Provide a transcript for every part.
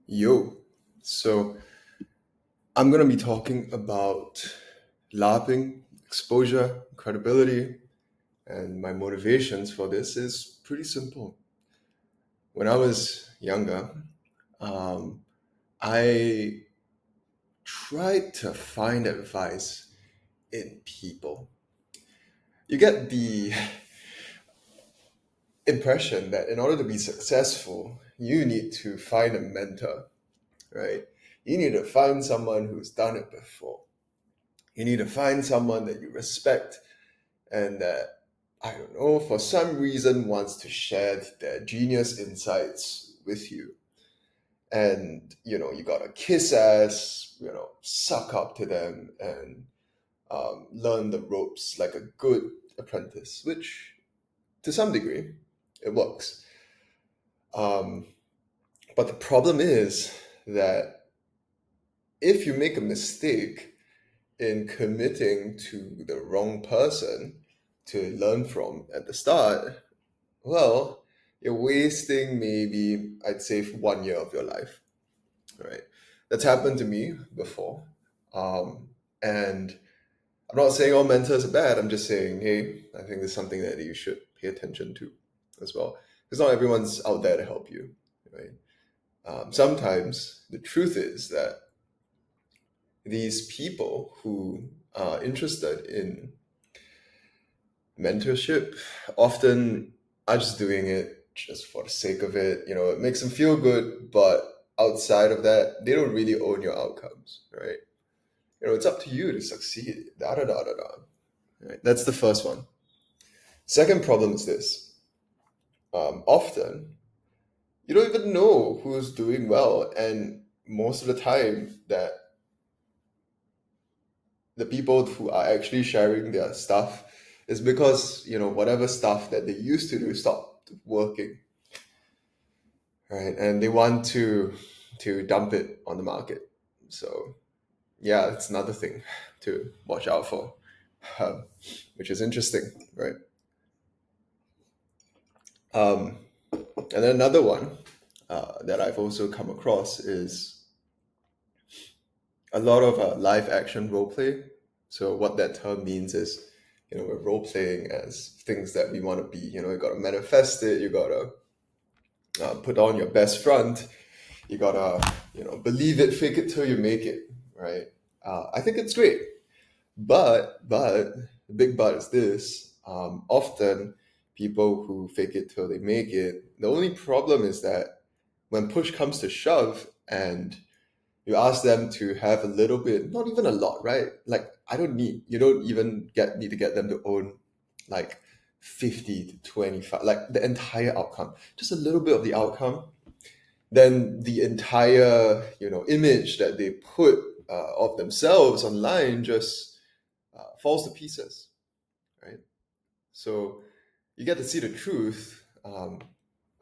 Yo, so I'm going to be talking about LARPing, exposure, credibility, and my motivations for this is pretty simple. When I was younger, um, I tried to find advice in people. You get the impression that in order to be successful, you need to find a mentor, right? You need to find someone who's done it before. You need to find someone that you respect and that I don't know for some reason wants to share their genius insights with you. And you gotta kiss ass, suck up to them and learn the ropes like a good apprentice, which to some degree it works. Um, but the problem is that if you make a mistake in committing to the wrong person to learn from at the start, well, you're wasting maybe, I'd say, 1 year of your life, right? That's happened to me before. And I'm not saying all mentors are bad. I'm just saying, hey, I think there's something that you should pay attention to as well. Because not everyone's out there to help you, right? Sometimes the truth is that these people who are interested in mentorship often are just doing it just for the sake of it. It makes them feel good, but outside of that, they don't really own your outcomes, right? It's up to you to succeed. Da da da da da. Right? That's the first one. Second problem is this: often you don't even know who's doing well, and most of the time, that the people who are actually sharing their stuff is because whatever stuff that they used to do stopped working, right? And they want to dump it on the market. So yeah, it's another thing to watch out for, um, which is interesting, right? Um, and then another one that I've also come across is a lot of live action role play. So what that term means is, we're role playing as things that we want to be. You got to manifest it. You got to put on your best front. You gotta, believe it, fake it till you make it, right? I think it's great, but the big but is this: often people who fake it till they make it. The only problem is that when push comes to shove, and you ask them to have a little bit, not even a lot, right? Like you don't even need to get them to own like 50 to 25, like the entire outcome, just a little bit of the outcome, then the entire image that they put of themselves online just falls to pieces, right? So you get to see the truth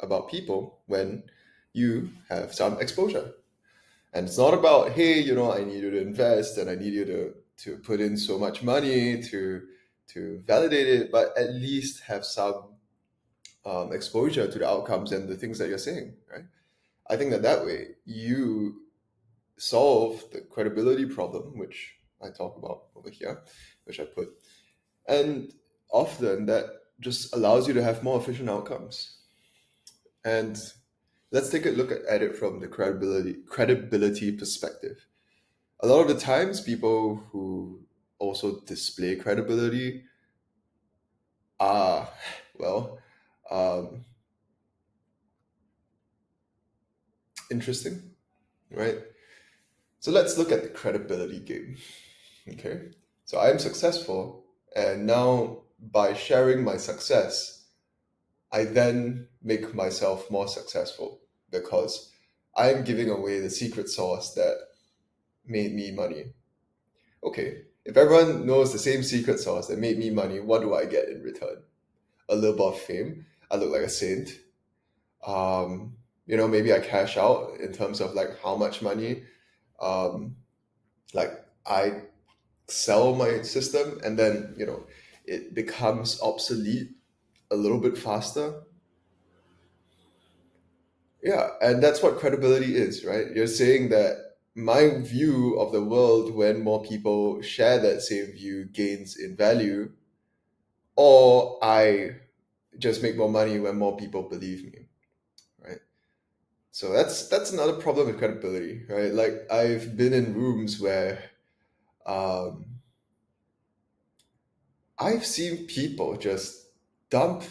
about people when you have some exposure, and it's not about, hey, I need you to invest and I need you to put in so much money to validate it, but at least have some exposure to the outcomes and the things that you're saying, right? I think that way you solve the credibility problem, which I talk about over here, which I put. And often that just allows you to have more efficient outcomes. And let's take a look at it from the credibility perspective. A lot of the times, people who also display credibility are, well, um, interesting, right? So let's look at the credibility game. Okay. So I am successful, and now by sharing my success, I then make myself more successful because I'm giving away the secret sauce that made me money. Okay. If everyone knows the same secret sauce that made me money, what do I get in return? A little bit of fame. I look like a saint. Maybe I cash out in terms of like how much money. Um, like I sell my system, and then it becomes obsolete a little bit faster. Yeah, and that's what credibility is, right? You're saying that my view of the world, when more people share that same view, gains in value, or I just make more money when more people believe me, right? So that's another problem with credibility, right? Like I've been in rooms where um, I've seen people just dump,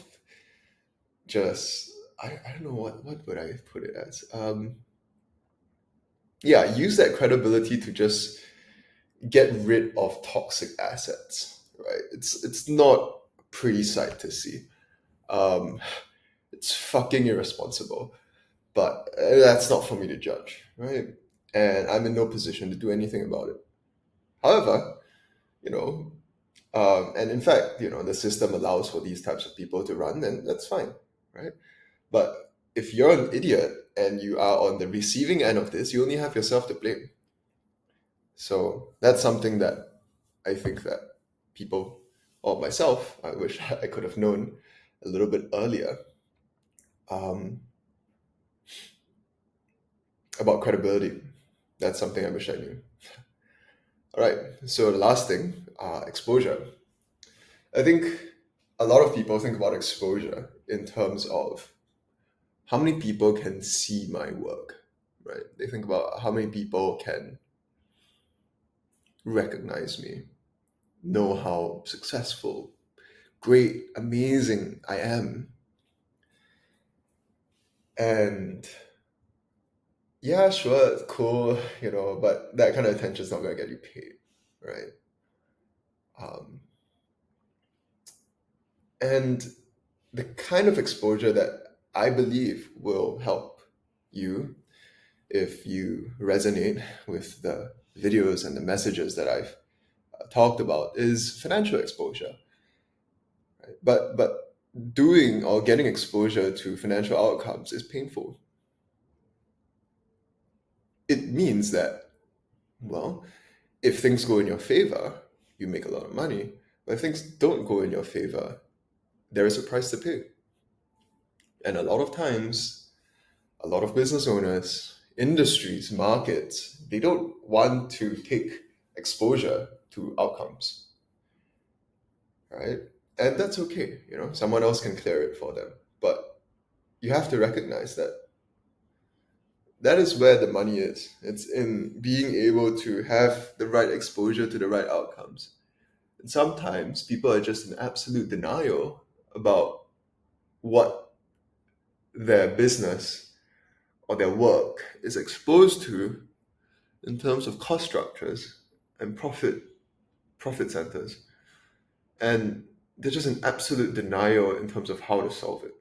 just I don't know what would I put it as. Yeah, use that credibility to just get rid of toxic assets, right? It's not a pretty sight to see. Um, it's fucking irresponsible, but that's not for me to judge, right? And I'm in no position to do anything about it. However, you know, and in fact, the system allows for these types of people to run, then that's fine, right? But if you're an idiot and you are on the receiving end of this, you only have yourself to blame. So that's something that I think that people, or myself, I wish I could have known a little bit earlier, um, about credibility. That's something I wish I knew. All right. So the last thing, exposure. I think a lot of people think about exposure in terms of how many people can see my work, right? They think about how many people can recognize me, know how successful, great, amazing I am. And yeah, sure, it's cool, but that kind of attention is not going to get you paid, right? Um, and the kind of exposure that I believe will help you if you resonate with the videos and the messages that I've talked about is financial exposure, right? But doing or getting exposure to financial outcomes is painful. It means that, well, if things go in your favor, you make a lot of money. But if things don't go in your favor, there is a price to pay. And a lot of times, a lot of business owners, industries, markets, they don't want to take exposure to outcomes, right? And that's okay, someone else can clear it for them. But you have to recognize that that is where the money is. It's in being able to have the right exposure to the right outcomes. And sometimes people are just in absolute denial about what their business or their work is exposed to in terms of cost structures and profit centers. And they're just in absolute denial in terms of how to solve it,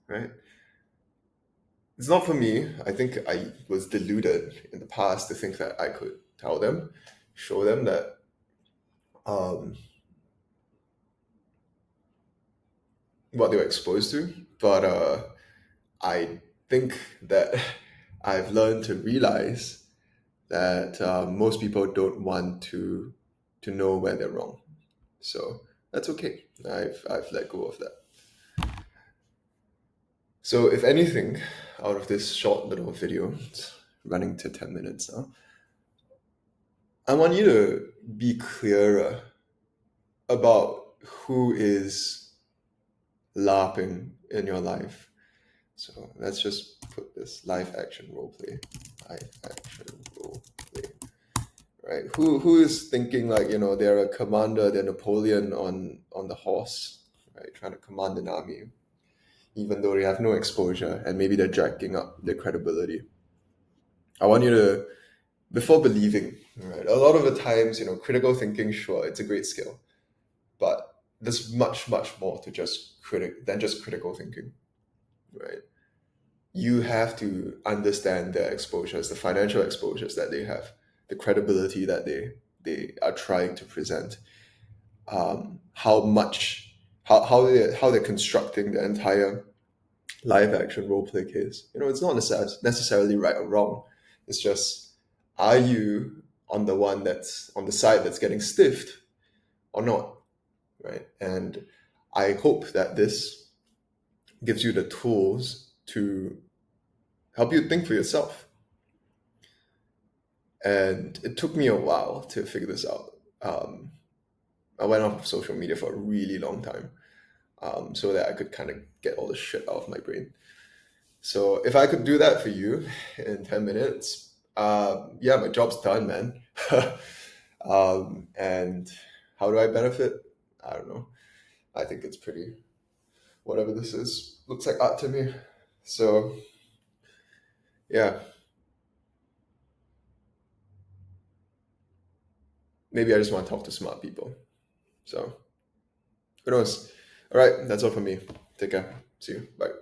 right? It's not for me. I think I was deluded in the past to think that I could tell them, show them that um, what they were exposed to. But I think that I've learned to realize that most people don't want to know where they're wrong. So that's okay. I've let go of that. So if anything, out of this short little video, it's running to 10 minutes now, I want you to be clearer about who is LARPing in your life. So let's just put this live action roleplay. Live action roleplay. Right? Who is thinking like, they're a commander, they're Napoleon on the horse, right? Trying to command an army, even though they have no exposure and maybe they're jacking up their credibility. I want you to, before believing, right? A lot of the times, critical thinking, sure, it's a great skill, but there's much, much more to just than just critical thinking, right? You have to understand their exposures, the financial exposures that they have, the credibility that they are trying to present, how much, how they're constructing the entire live action role play case. It's not necessarily right or wrong. It's just, are you on the one that's on the side that's getting stiffed or not, right? And I hope that this gives you the tools to help you think for yourself. And it took me a while to figure this out. I went off of social media for a really long time, so that I could kind of get all the shit out of my brain. So if I could do that for you in 10 minutes, yeah, my job's done, man. And how do I benefit? I don't know. I think it's pretty, whatever this is, looks like art to me. So yeah, maybe I just want to talk to smart people. So who knows? All right, that's all for me. Take care. See you. Bye.